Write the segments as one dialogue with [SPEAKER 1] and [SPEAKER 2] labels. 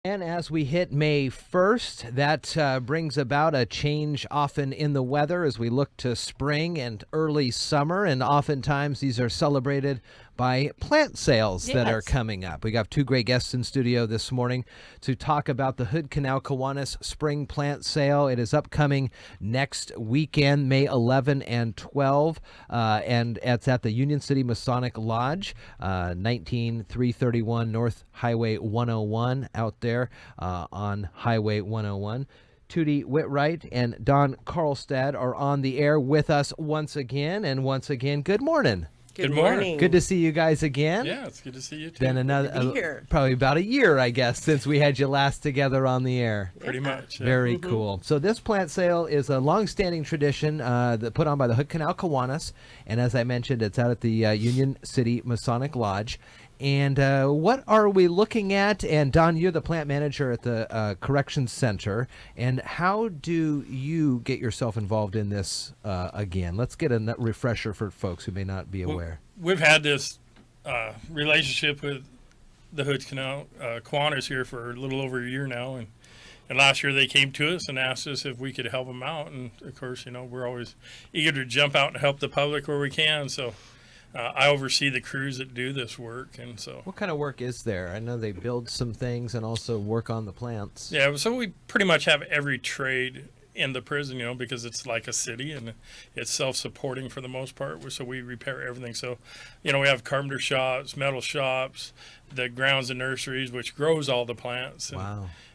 [SPEAKER 1] And as we hit May 1st, that brings about a change often in the weather as we look to spring and early summer. And oftentimes these are celebrated by plant sales that are coming up. We got two great guests in studio this morning to talk about the Hood Canal Kiwanis Spring Plant Sale. It is upcoming next weekend, May 11 and 12, and it's at the Union City Masonic Lodge, 19331 North Highway 101 out there on Highway 101. Tudi, Whitright, and Don Carlstad are on the air with us once again. And once again, good morning.
[SPEAKER 2] Good morning.
[SPEAKER 1] Good to see you guys again.
[SPEAKER 2] Yeah, it's good to see you too.
[SPEAKER 1] Been probably about a year, I guess, since we had you last together on the air.
[SPEAKER 2] Pretty much. Yeah.
[SPEAKER 1] Very cool. So this plant sale is a long-standing tradition that put on by the Hood Canal Kiwanis, and as I mentioned, it's out at the Union City Masonic Lodge. And what are we looking at? And Don, you're the plant manager at the Corrections Center. And how do you get yourself involved in this again? Let's get a refresher for folks who may not be aware.
[SPEAKER 2] We've had this relationship with the Hood Canal Kiwanis here for a little over a year now. And last year they came to us and asked us if we could help them out. And, of course, you know, we're always eager to jump out and help the public where we can. So I oversee the crews that do this work, and so.
[SPEAKER 1] What kind of work is there? I know they build some things and also work on the plants.
[SPEAKER 2] Yeah, so we pretty much have every trade in the prison, you know, because it's like a city and it's self-supporting for the most part. So we repair everything. So, you know, we have carpenter shops, metal shops, the grounds and nurseries, which grows all the plants.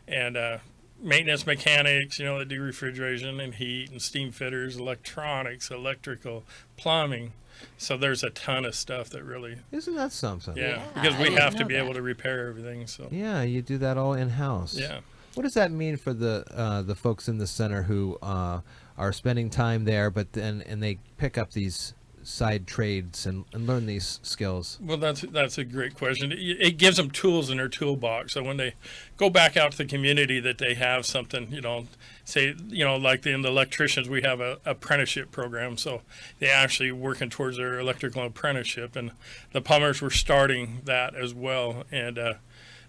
[SPEAKER 2] And maintenance mechanics, you know, that do refrigeration and heat and steam fitters, electronics, electrical, plumbing. So there's a ton of stuff that really...
[SPEAKER 1] Isn't that something?
[SPEAKER 2] Yeah, because we have to be able to repair everything. So
[SPEAKER 1] yeah, you do that all in-house.
[SPEAKER 2] Yeah.
[SPEAKER 1] What does that mean for the folks in the center who are spending time there, but then and they pick up these side trades and learn these skills?
[SPEAKER 2] Well, that's a great question. It gives them tools in their toolbox. So when they go back out to the community, that they have something, you know, say, you know, like in the electricians, we have a apprenticeship program. So they actually working towards their electrical apprenticeship, and the plumbers were starting that as well. And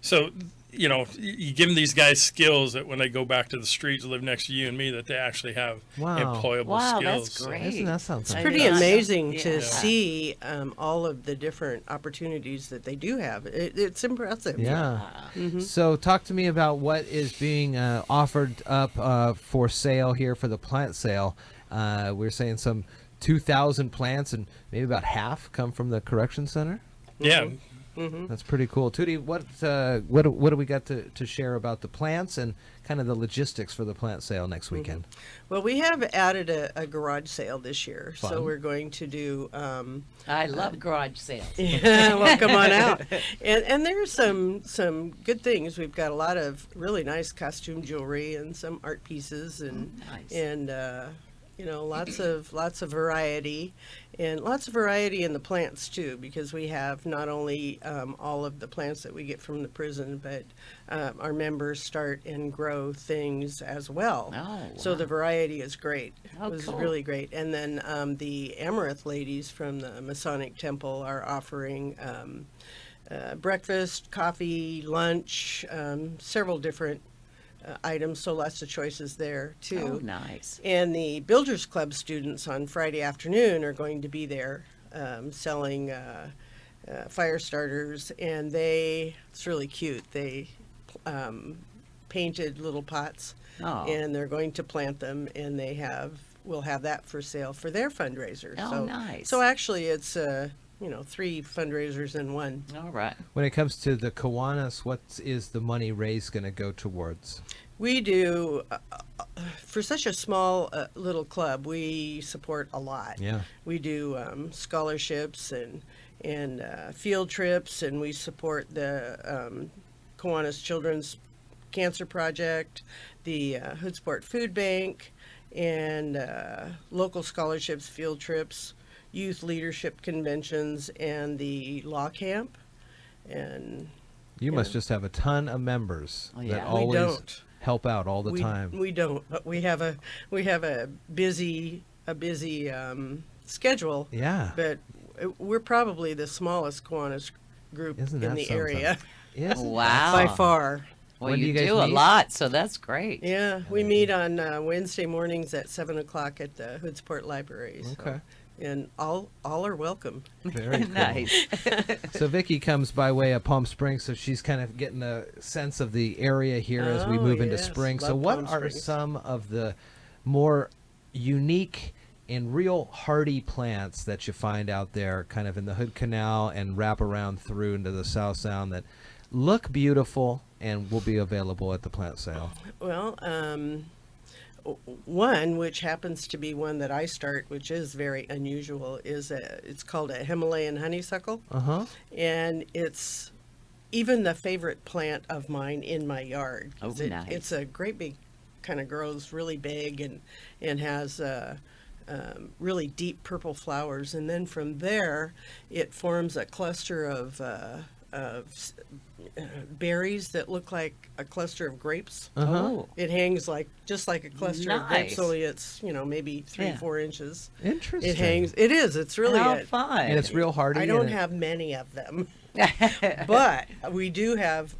[SPEAKER 2] so, you know, you give them these guys skills that when they go back to the streets, live next to you and me, that they actually have employable skills.
[SPEAKER 3] That's great.
[SPEAKER 1] Isn't that something?
[SPEAKER 4] It's pretty amazing to see all of the different opportunities that they do have. It's impressive.
[SPEAKER 1] Yeah. So talk to me about what is being offered up for sale here for the plant sale. We're saying some 2,000 plants, and maybe about half come from the Correction Center?
[SPEAKER 2] Yeah.
[SPEAKER 1] That's pretty cool. Tudi, what do we got to share about the plants and kind of the logistics for the plant sale next weekend?
[SPEAKER 4] Well, we have added a garage sale this year,
[SPEAKER 1] Fun.
[SPEAKER 4] so we're going to do.
[SPEAKER 3] I love garage sales.
[SPEAKER 4] Yeah, well, come on out. And there's some good things. We've got a lot of really nice costume jewelry and some art pieces and you know, lots of variety, and lots of variety in the plants too, because we have not only all of the plants that we get from the prison, but our members start and grow things as well. So the variety is great. It was really great. And then the Amaranth ladies from the Masonic Temple are offering breakfast, coffee, lunch, several different items, so lots of choices there too.
[SPEAKER 3] Oh, nice.
[SPEAKER 4] And the Builders Club students on Friday afternoon are going to be there selling fire starters, and it's really cute. They painted little pots, and they're going to plant them, and we'll have that for sale for their fundraiser.
[SPEAKER 3] Oh, nice.
[SPEAKER 4] So actually it's you know, 3 fundraisers in one.
[SPEAKER 3] All right.
[SPEAKER 1] When it comes to the Kiwanis, what is the money raised going to go towards?
[SPEAKER 4] We do, for such a small little club, we support a lot.
[SPEAKER 1] Yeah.
[SPEAKER 4] We do scholarships and field trips, and we support the Kiwanis Children's Cancer Project, the Hood Sport Food Bank, and local scholarships, field trips, youth leadership conventions, and the law camp. And
[SPEAKER 1] you must just have a ton of members that always help out all the time.
[SPEAKER 4] We don't, but we have a busy schedule.
[SPEAKER 1] Yeah.
[SPEAKER 4] But we're probably the smallest Kiwanis group in the area.
[SPEAKER 1] Yes.
[SPEAKER 3] Wow.
[SPEAKER 4] By far.
[SPEAKER 3] Well,
[SPEAKER 1] When do
[SPEAKER 3] you
[SPEAKER 1] you guys
[SPEAKER 3] do a
[SPEAKER 1] meet?
[SPEAKER 3] lot, so that's great.
[SPEAKER 4] Yeah, we meet on Wednesday mornings at 7 o'clock at the Hoodsport Library. So,
[SPEAKER 1] Okay.
[SPEAKER 4] and all are welcome.
[SPEAKER 1] Very cool.
[SPEAKER 3] Nice.
[SPEAKER 1] So Vicky comes by way of Palm Springs, so she's kind of getting a sense of the area here as we
[SPEAKER 4] Oh,
[SPEAKER 1] move into
[SPEAKER 4] yes.
[SPEAKER 1] spring. So
[SPEAKER 4] Love
[SPEAKER 1] what
[SPEAKER 4] Palm
[SPEAKER 1] are
[SPEAKER 4] Springs.
[SPEAKER 1] some of the more unique and real hardy plants that you find out there kind of in the Hood Canal and wrap around through into the South Sound that look beautiful and will be available at the plant sale?
[SPEAKER 4] Well, one, which happens to be one that I start, which is very unusual, it's called a Himalayan honeysuckle.
[SPEAKER 1] Uh-huh.
[SPEAKER 4] And it's even the favorite plant of mine in my yard.
[SPEAKER 3] Oh, nice.
[SPEAKER 4] It's a great big, kind of grows really big and has really deep purple flowers. And then from there, it forms a cluster of berries that look like a cluster of grapes.
[SPEAKER 1] Uh-huh.
[SPEAKER 3] Oh,
[SPEAKER 4] It hangs just like a cluster of grapes,
[SPEAKER 3] Nice.
[SPEAKER 4] only it's, maybe 3-4 inches.
[SPEAKER 1] Interesting.
[SPEAKER 4] It hangs. It is. It's really
[SPEAKER 3] how
[SPEAKER 4] a,
[SPEAKER 3] fun.
[SPEAKER 1] And it's real hardy.
[SPEAKER 4] I
[SPEAKER 1] and
[SPEAKER 4] don't
[SPEAKER 1] it-
[SPEAKER 4] have many of them, but we do have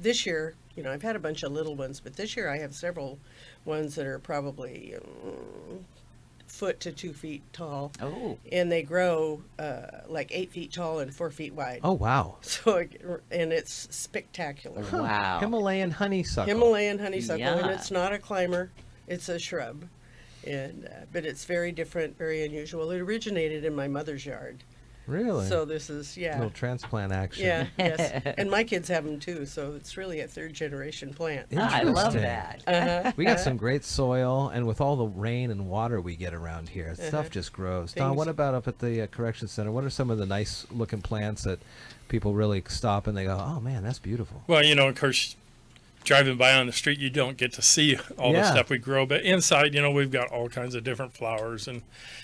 [SPEAKER 4] this year. I've had a bunch of little ones, but this year I have several ones that are probably foot to 2 feet tall,
[SPEAKER 3] Oh,
[SPEAKER 4] and they grow like 8 feet tall and 4 feet wide.
[SPEAKER 1] Oh, wow.
[SPEAKER 4] So and it's spectacular.
[SPEAKER 3] wow.
[SPEAKER 1] Himalayan honeysuckle.
[SPEAKER 4] Himalayan honeysuckle, and
[SPEAKER 3] Yeah.
[SPEAKER 4] it's not a climber; it's a shrub, and but it's very different, very unusual. It originated in my mother's yard,
[SPEAKER 1] Really?
[SPEAKER 4] so this is
[SPEAKER 1] Little transplant action.
[SPEAKER 4] yeah, yes, and my kids have them too. So it's really a third generation plant.
[SPEAKER 3] I love
[SPEAKER 1] Interesting.
[SPEAKER 3] that.
[SPEAKER 4] Uh-huh.
[SPEAKER 1] We got some great soil, and with all the rain and water we get around here, stuff just grows. Don,
[SPEAKER 4] Things-
[SPEAKER 1] what about up at the correction center? What are some of the nice looking plants that people really stop and they go, "Oh man, that's beautiful"?
[SPEAKER 2] Well, of course, driving by on the street, you don't get to see all the
[SPEAKER 1] Yeah.
[SPEAKER 2] stuff we grow. But inside, we've got all kinds of different flowers. And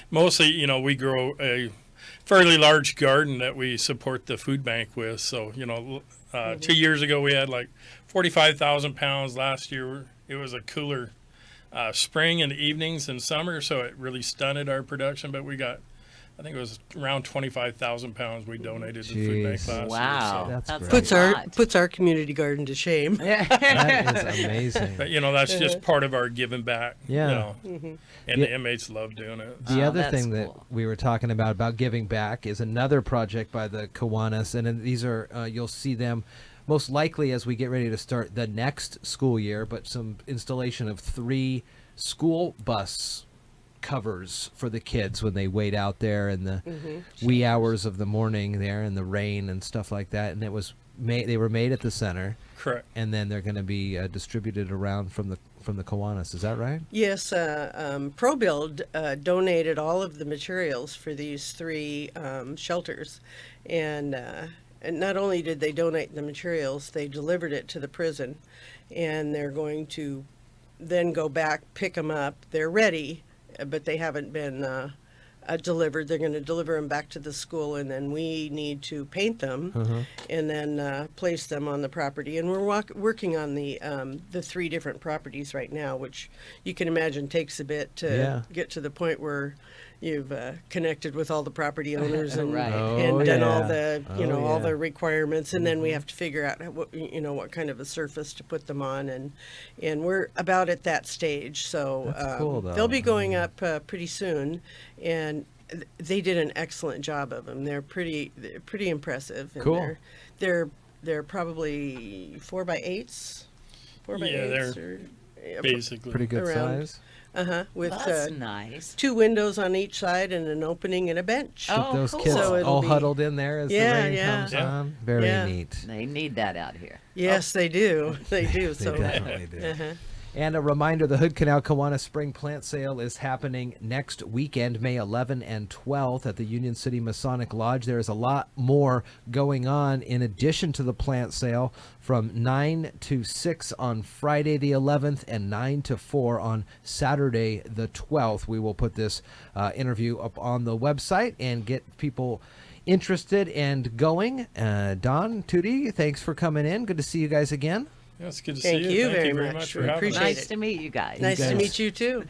[SPEAKER 2] mostly, we grow a fairly large garden that we support the food bank with. So, 2 years ago, we had like 45,000 pounds. Last year, it was a cooler spring and evenings and summer, so it really stunted our production. But we got, I think it was around 25,000 pounds we donated to the food bank
[SPEAKER 1] Jeez.
[SPEAKER 2] last
[SPEAKER 3] Wow.
[SPEAKER 2] year.
[SPEAKER 1] That's great.
[SPEAKER 4] Puts
[SPEAKER 3] a
[SPEAKER 4] our
[SPEAKER 3] lot.
[SPEAKER 4] puts our community garden to shame.
[SPEAKER 1] That is amazing.
[SPEAKER 2] But, that's just part of our giving back.
[SPEAKER 1] Yeah.
[SPEAKER 2] And
[SPEAKER 1] Yeah.
[SPEAKER 2] the inmates love doing it.
[SPEAKER 1] The
[SPEAKER 3] Oh,
[SPEAKER 1] other
[SPEAKER 3] that's
[SPEAKER 1] thing that
[SPEAKER 3] cool.
[SPEAKER 1] we were talking about giving back is another project by the Kiwanis, and then these are you'll see them most likely as we get ready to start the next school year, but some installation of 3 school bus covers for the kids when they wait out there in the wee hours of the morning there in the rain and stuff like that. And it was they were made at the center,
[SPEAKER 2] Correct.
[SPEAKER 1] and then they're going to be distributed around from the Kiwanis. Is that right?
[SPEAKER 4] Yes, ProBuild donated all of the materials for these 3 shelters, and not only did they donate the materials, they delivered it to the prison, and they're going to then go back, pick them up. They're ready, but they haven't been delivered. They're going to deliver them back to the school, and then we need to paint them and then place them on the property. And we're working on the 3 different properties right now, which you can imagine takes a bit to get to the point where you've connected with all the property owners and,
[SPEAKER 3] Right.
[SPEAKER 4] and done all the all
[SPEAKER 1] yeah.
[SPEAKER 4] the requirements, and then we have to figure out what kind of a surface to put them on, and we're about at that stage. So
[SPEAKER 1] That's cool, though.
[SPEAKER 4] they'll be going up pretty soon, and they did an excellent job of them. They're pretty impressive. And
[SPEAKER 1] Cool.
[SPEAKER 4] They're probably 4x8s. 4x8s.
[SPEAKER 2] Yeah, they're
[SPEAKER 4] or,
[SPEAKER 2] Basically.
[SPEAKER 1] Pretty good
[SPEAKER 4] Around.
[SPEAKER 1] size.
[SPEAKER 4] with
[SPEAKER 3] That's nice.
[SPEAKER 4] 2 windows on each side and an opening and a bench.
[SPEAKER 3] Oh,
[SPEAKER 1] Keep those
[SPEAKER 3] cool.
[SPEAKER 1] kids
[SPEAKER 4] So it'll
[SPEAKER 1] all
[SPEAKER 4] be-
[SPEAKER 1] huddled in there as
[SPEAKER 4] Yeah,
[SPEAKER 1] the rain
[SPEAKER 4] yeah.
[SPEAKER 1] comes
[SPEAKER 2] Yeah.
[SPEAKER 1] on. Very
[SPEAKER 4] Yeah.
[SPEAKER 1] neat.
[SPEAKER 3] They need that out here.
[SPEAKER 4] Yes, they do. They do.
[SPEAKER 1] They
[SPEAKER 4] So
[SPEAKER 1] definitely do.
[SPEAKER 4] uh-huh.
[SPEAKER 1] And a reminder, the Hood Canal Kiwanis Spring Plant Sale is happening next weekend, May 11 and 12th at the Union City Masonic Lodge. There is a lot more going on in addition to the plant sale from 9 to 6 on Friday the 11th and 9 to 4 on Saturday the 12th. We will put this interview up on the website and get people interested and going. Don, Tudi, thanks for coming in. Good to see you guys again.
[SPEAKER 2] Yeah, it's good to
[SPEAKER 4] Thank
[SPEAKER 2] see
[SPEAKER 4] you
[SPEAKER 2] Thank
[SPEAKER 4] very
[SPEAKER 2] you very
[SPEAKER 4] much.
[SPEAKER 2] much for
[SPEAKER 4] We
[SPEAKER 2] having us.
[SPEAKER 4] appreciate
[SPEAKER 3] Nice
[SPEAKER 4] it.
[SPEAKER 3] to meet you guys.
[SPEAKER 4] Nice to
[SPEAKER 1] guys-
[SPEAKER 4] meet you too.